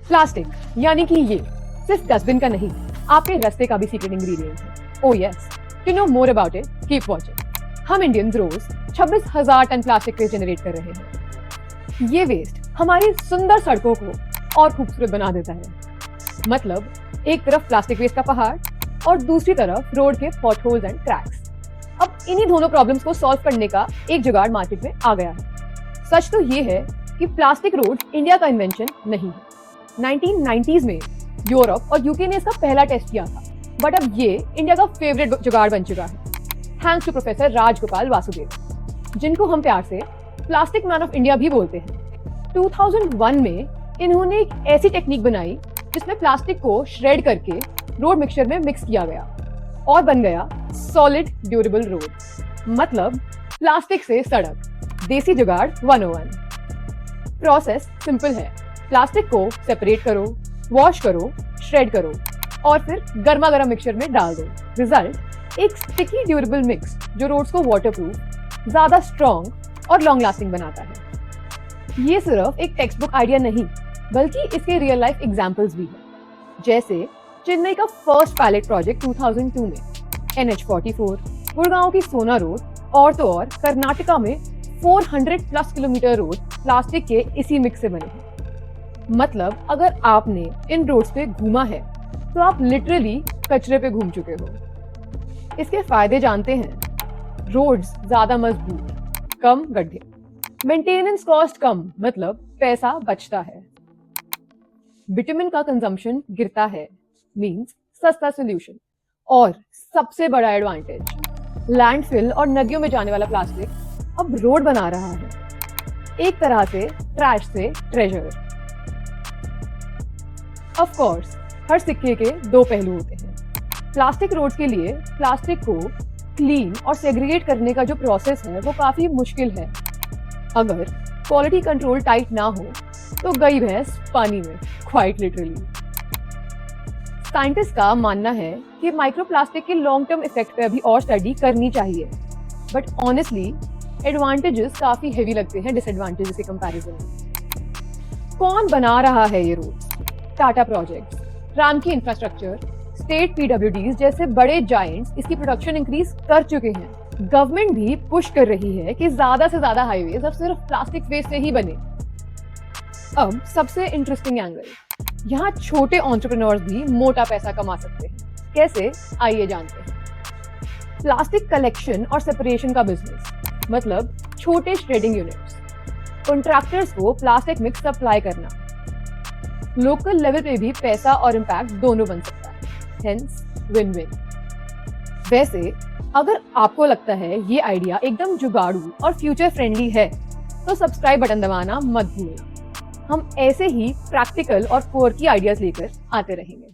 Plastic यानी कि ये सिर्फ डस्टबिन का नहीं, आपके रास्ते का भी सीक्रेट इंग्रेडिएंट है। Oh yes, to know more about it, keep watching. हम इंडियंस रोज 26,000 टन प्लास्टिक वेस्ट जनरेट कर रहे हैं। ये वेस्ट हमारी सुंदर सड़कों को और खूबसूरत बना देता है। मतलब एक तरफ प्लास्टिक वेस्ट का पहाड़ और दूसरी तरफ रोड के पॉटहोल्स एंड क्रैक्स। अब इन्हीं दोनों प्रॉब्लम्स को सॉल्व करने का एक जुगाड़ मार्केट में आ गया है। सच तो ये है कि प्लास्टिक रोड इंडिया का इन्वेंशन नहीं है। 1990s में यूरोप और यूके ने इसका पहला टेस्ट किया था, बट अब ये इंडिया का फेवरेट जुगाड़ बन चुका है, thanks to professor Rajgopal Vasudev, जिनको हम प्यार से प्लास्टिक मैन ऑफ इंडिया भी बोलते हैं। 2001 में इन्होंने एक ऐसी टेक्निक बनाई जिसमें प्लास्टिक को श्रेड करके रोड मिक्सचर में मिक्स किया गया और बन गया सॉलिड ड्यूरेबल रोड। मतलब प्लास्टिक से सड़क, देसी जुगाड़ 101। प्रोसेस सिंपल है, प्लास्टिक को सेपरेट करो, वॉश करो, श्रेड करो और फिर गर्मा गर्म मिक्सचर में डाल दो। रिजल्ट एक स्टिकी ड्यूरेबल मिक्स जो रोड्स को वाटरप्रूफ, ज्यादा स्ट्रॉन्ग और लॉन्ग लास्टिंग बनाता है। ये सिर्फ एक टेक्स्ट बुक आइडिया नहीं, बल्कि इसके रियल लाइफ एग्जांपल्स भी हैं। जैसे चेन्नई का फर्स्ट पायलट प्रोजेक्ट 2002 में, NH44, गुड़गांव की सोना रोड और तो और कर्नाटका में 400+ किलोमीटर रोड प्लास्टिक के इसी मिक्स से बने हैं। मतलब अगर आपने इन रोड्स पे घूमा है तो आप लिटरली कचरे पे घूम चुके हो। इसके फायदे जानते हैं, रोड्स ज्यादा मजबूत, कम गड्ढे, मेंटेनेंस कॉस्ट कम, मतलब पैसा बचता है, विटामिन का कंजम्पशन गिरता है, मींस सस्ता सोल्यूशन, और सबसे बड़ा एडवांटेज, लैंडफिल और नदियों में जाने वाला प्लास्टिक अब रोड बना रहा है। एक तरह से ट्रैश से ट्रेजर। ऑफ कोर्स हर सिक्के के दो पहलू होते हैं। प्लास्टिक रोड के लिए प्लास्टिक को क्लीन और सेग्रीगेट करने का जो प्रोसेस है वो काफी मुश्किल है। अगर क्वालिटी कंट्रोल टाइट ना हो तो गई भैंस पानी में, क्वाइट लिटरली। साइंटिस्ट का मानना है कि माइक्रोप्लास्टिक के लॉन्ग टर्म इफेक्ट पे अभी और स्टडी करनी चाहिए, बट ऑनेस्टली एडवांटेजेस काफी हेवी लगते हैं डिसएडवांटेजेस के कंपैरिजन में। कौन बना रहा है ये road? Tata projects, Ramky infrastructure, state PWDs जैसे बड़े जायंट्स इसकी प्रोडक्शन इंक्रीज कर चुके हैं। गवर्नमेंट भी पुश कर रही है कि ज्यादा से ज्यादा हाईवेज अब सिर्फ प्लास्टिक वेस्ट से ही बने। अब सबसे इंटरेस्टिंग एंगल, यहाँ छोटे एंटरप्रेन्योर्स भी मोटा पैसा कमा सकते हैं। कैसे, आइए जानते हैं। प्लास्टिक कलेक्शन और सेपरेशन का बिजनेस, मतलब छोटे श्रेडिंग यूनिट्स, कॉन्ट्रैक्टर्स को प्लास्टिक मिक्स सप्लाई करना, लोकल लेवल पे भी पैसा और इम्पैक्ट दोनों बन सकता है, हेंस विन विन। वैसे अगर आपको लगता है ये आइडिया एकदम जुगाड़ू और फ्यूचर फ्रेंडली है तो सब्सक्राइब बटन दबाना मत भूलना। हम ऐसे ही प्रैक्टिकल और कोर की आइडियाज लेकर आते रहेंगे।